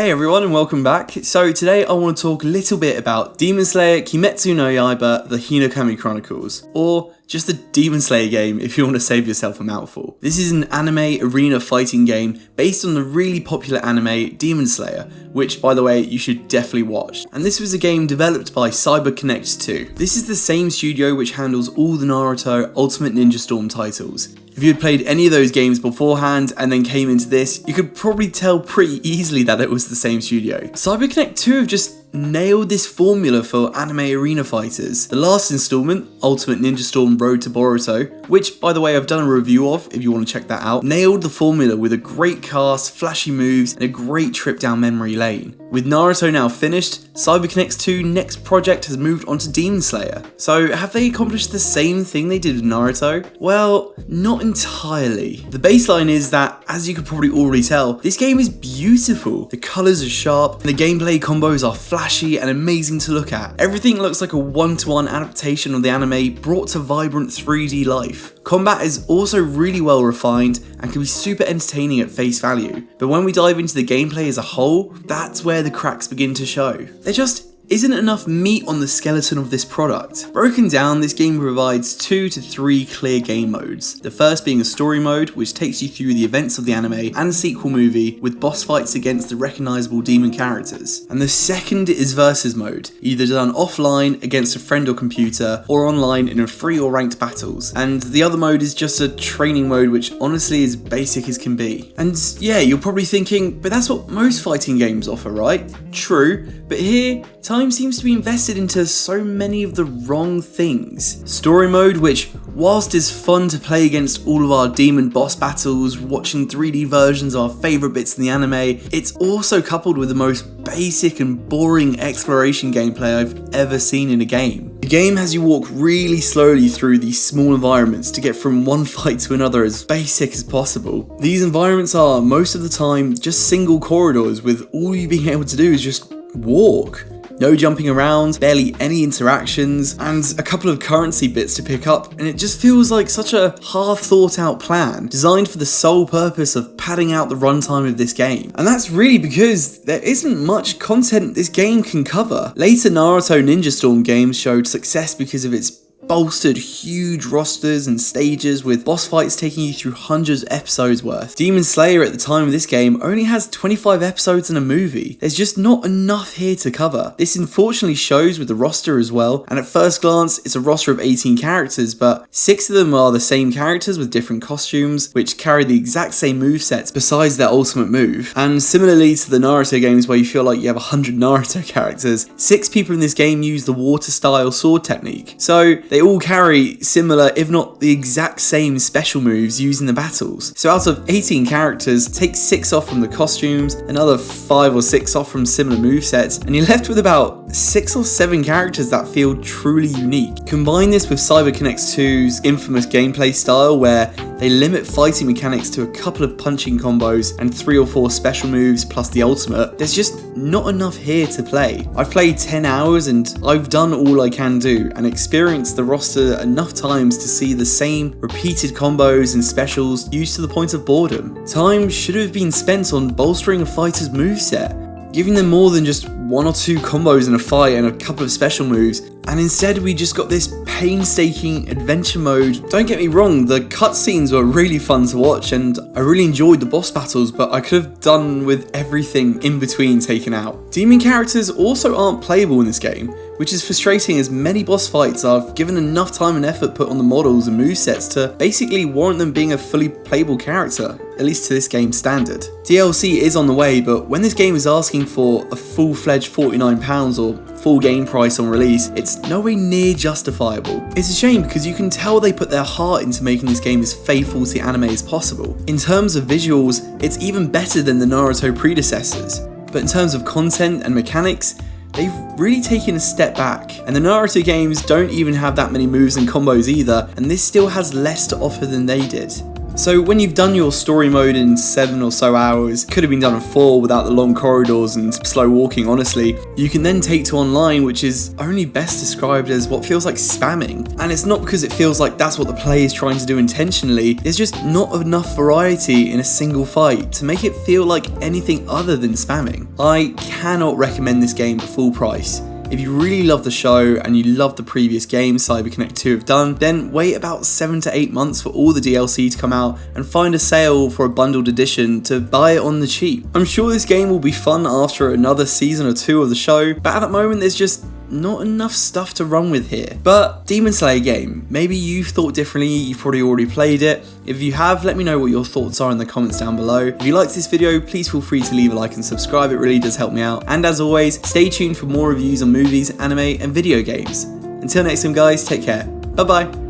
Hey everyone and welcome back. So today I want to talk a little bit about Demon Slayer Kimetsu no Yaiba the Hinokami Chronicles, or just the Demon Slayer game if you want to save yourself a mouthful. This is an anime arena fighting game based on the really popular anime Demon Slayer, which by the way you should definitely watch. And this was a game developed by Connects 2. This is the same studio which handles all the Naruto Ultimate Ninja Storm titles. If you had played any of those games beforehand and then came into this, you could probably tell pretty easily that it was the same studio. Connects 2 have just nailed this formula for anime arena fighters. The last installment, Ultimate Ninja Storm Road to Boruto, which by the way I've done a review of if you want to check that out, nailed the formula with a great cast, flashy moves, and a great trip down memory lane. With Naruto now finished, Connects 2 next project has moved on to Demon Slayer. So have they accomplished the same thing they did with Naruto? Well, not entirely. The baseline is that, as you could probably already tell, this game is beautiful. The colours are sharp, and the gameplay combos are flashy and amazing to look at. Everything looks like a one-to-one adaptation of the anime brought to vibrant 3D life. Combat is also really well refined and can be super entertaining at face value. But when we dive into the gameplay as a whole, that's where the cracks begin to show. There just isn't enough meat on the skeleton of this product. Broken down, this game provides 2 to 3 clear game modes. The first being a story mode, which takes you through the events of the anime and sequel movie with boss fights against the recognisable demon characters. And the second is versus mode, either done offline against a friend or computer, or online in a free or ranked battles. And the other mode is just a training mode, which honestly is basic as can be. And yeah, you're probably thinking, but that's what most fighting games offer, right? True, but here, time seems to be invested into so many of the wrong things. Story mode, which whilst is fun to play against all of our demon boss battles, watching 3D versions of our favourite bits in the anime, it's also coupled with the most basic and boring exploration gameplay I've ever seen in a game. The game has you walk really slowly through these small environments to get from one fight to another as basic as possible. These environments are most of the time just single corridors with all you being able to do is just walk. No jumping around, barely any interactions, and a couple of currency bits to pick up, and it just feels like such a half thought out plan, designed for the sole purpose of padding out the runtime of this game. And that's really because there isn't much content this game can cover. Later Naruto Ninja Storm games showed success because of its bolstered huge rosters and stages with boss fights taking you through hundreds of episodes worth. Demon Slayer at the time of this game only has 25 episodes and a movie. There's just not enough here to cover. This unfortunately shows with the roster as well, and at first glance it's a roster of 18 characters, but 6 of them are the same characters with different costumes, which carry the exact same movesets besides their ultimate move. And similarly to the Naruto games where you feel like you have 100 Naruto characters, 6 people in this game use the water style sword technique. So they all carry similar, if not the exact same special moves used in the battles. So out of 18 characters, take 6 off from the costumes, another 5 or 6 off from similar movesets, and you're left with about 6 or 7 characters that feel truly unique. Combine this with Connects 2's infamous gameplay style where they limit fighting mechanics to a couple of punching combos and 3 or 4 special moves plus the ultimate. There's just not enough here to play. I've played 10 hours and I've done all I can do and experienced the roster enough times to see the same repeated combos and specials used to the point of boredom. Time should have been spent on bolstering a fighter's moveset, giving them more than just 1 or 2 combos in a fight and a couple of special moves, and instead we just got this painstaking adventure mode. Don't get me wrong, the cutscenes were really fun to watch and I really enjoyed the boss battles, but I could have done with everything in between taken out. Demon characters also aren't playable in this game, which is frustrating as many boss fights are given enough time and effort put on the models and movesets to basically warrant them being a fully playable character, at least to this game's standard. DLC is on the way, but when this game is asking for a full-fledged £49 or full game price on release, it's nowhere near justifiable. It's a shame because you can tell they put their heart into making this game as faithful to the anime as possible. In terms of visuals, it's even better than the Naruto predecessors, but in terms of content and mechanics, they've really taken a step back, and the Naruto games don't even have that many moves and combos either, and this still has less to offer than they did. So when you've done your story mode in 7 or so hours, could have been done in 4 without the long corridors and slow walking honestly, you can then take to online, which is only best described as what feels like spamming. And it's not because it feels like that's what the player is trying to do intentionally, there's just not enough variety in a single fight to make it feel like anything other than spamming. I cannot recommend this game at full price. If you really love the show and you love the previous games CyberConnect 2 have done, then wait about 7 to 8 months for all the DLC to come out and find a sale for a bundled edition to buy it on the cheap. I'm sure this game will be fun after another season or 2 of the show, but at the moment there's just not enough stuff to run with here. But Demon Slayer game, maybe you've thought differently, you've probably already played it. If you have, let me know what your thoughts are in the comments down below. If you liked this video, please feel free to leave a like and subscribe, it really does help me out. And as always, stay tuned for more reviews on movies, anime and video games. Until next time guys, take care. Bye bye.